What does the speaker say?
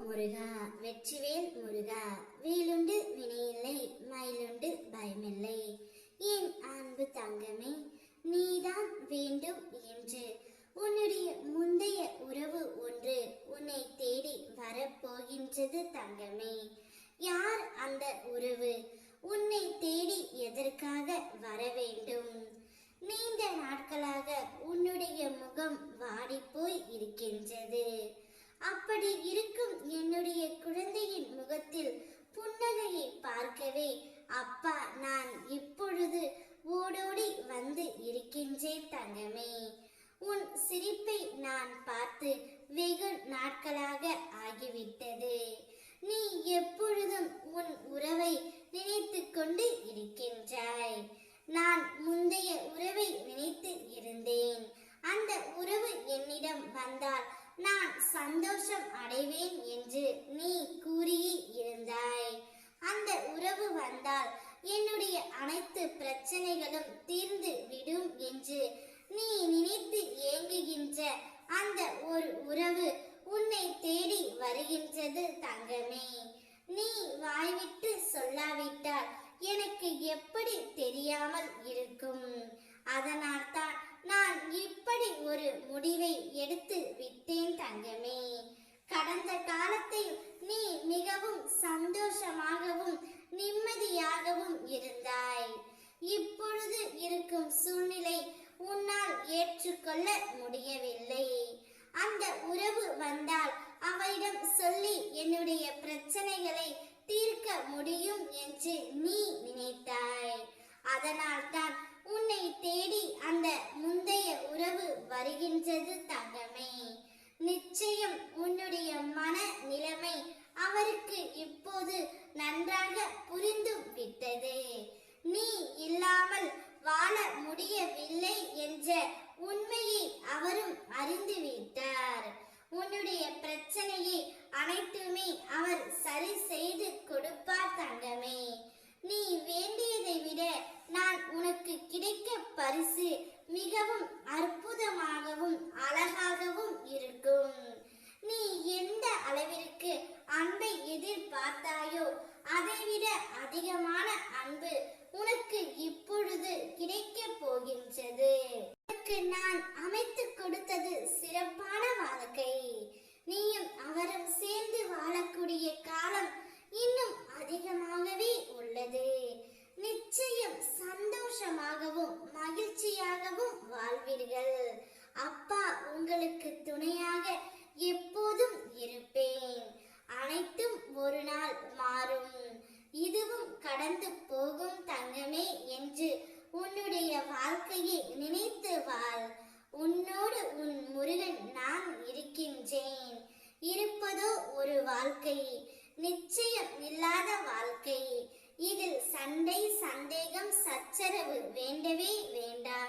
முருகா, வெற்றிவேல் முருகா, வேலுண்டு வினையில்லை, மயிலுண்டு பயமில்லை. என் அன்பு தங்கமே, நீதான் வேண்டும் என்று உன்னுடைய முந்தைய உறவு ஒன்று உன்னை தேடி வரப்போகின்றது தங்கமே. யார் அந்த உறவு? உன்னை தேடி எதற்காக வர வேண்டும்? நீண்ட நாட்களாக உன்னுடைய முகம் வாடிப்போய் இருக்கின்றது. அப்படி இருக்கும் என்னுடைய குழந்தையின் முகத்தில் புன்னகையை பார்க்கவே அப்பா நான் இப்பொழுது ஓடோடி வந்து இருக்கின்றேன் தங்கமே. உன் சிரிப்பை நான் பார்த்து வெகு நாட்களாக ஆகிவிட்டது. நீ எப்பொழுதும் உன் உறவை நினைத்து கொண்டு இருக்கின்றாய். நான் முந்தைய உறவை நினைத்து இருந்தேன். அந்த உறவு என்னிடம் வந்தால் நான் சந்தோஷம் அடைவேன் என்று நீ கூறியே இருந்தாய். அந்த உறவு வந்தால் என்னுடைய அனைத்து பிரச்சனைகளும் தீர்ந்து விடும் என்று நீ நினைத்து ஏங்குகின்ற அந்த ஒரு உறவு உன்னை தேடி வருகின்றது தங்கமே. நீ வாய்விட்டு சொல்லாவிட்டால் எனக்கு எப்படி தெரியாமல் இருக்கும்? அதனால்தான் நான் இப்படி ஒரு முடிவை எடுத்து விட்டேன் தங்கமே. கடந்த காலத்தில் நீ மிகவும் சந்தோஷமாகவும் நிம்மதியாகவும் இருந்தாய். இப்பொழுது இருக்கும் சூழ்நிலை உன்னால் ஏற்றுக்கொள்ள முடியவில்லை. அந்த உறவு வந்தால் அவரிடம் சொல்லி என்னுடைய பிரச்சனைகளை தீர்க்க முடியும் என்று நீ நினைத்தாய். அதனால்தான் உன்னை தேடி அந்த முந்தைய உறவு வருகின்றது தங்கமே. நிச்சயம் உன்னுடைய மன நிலைமை அவருக்கு இப்போது நன்றாக புரிந்து விட்டது. நீ இல்லாமல் வாழ முடியவில்லை என்ற உண்மையை அவரும் அறிந்து விட்டார். உன்னுடைய பிரச்சனையை அனைத்துமே அவர் சரி செய்து கொடுப்பார் தங்கமே. நீ வேண்டியதை விட நான் உனக்கு கிடைக்க பரிசு மிகவும் அற்புதமாகவும் அழகாகவும் இருக்கும். நீ எந்த அளவிற்கு அன்பை எதிர்பார்த்தாயோ அதைவிட அதிகமான அன்பு உனக்கு இப்பொழுது கிடைக்க போகின்றது. உனக்கு நான் அமைத்து கொடுத்தது சிறப்பான வாழ்க்கை. நீயும் அவரும் சேர்ந்து வாழக்கூடிய காலம் இன்னும் அதிகமாகவே உள்ளது. நிச்சயம் சந்தோஷமாகவும் மகிழ்ச்சியாகவும் வாழ்வீர்கள். அப்பா உங்களுக்கு துணையாக எப்போதும் இருப்பேன். அனைத்தும் ஒரு நாள் மாறும். இதுவும் கடந்து போகும் தங்கமே என்று உன்னுடைய வாழ்க்கையை நினைத்து வாழ். உன்னோடு உன் முருகன் நான் இருக்கின்றேன். இருப்பதோ ஒரு வாழ்க்கை, நிச்சயம் இல்லாத வாழ்க்கை. இதில் சண்டை, சந்தேகம், சச்சரவு வேண்டவே வேண்டாம்.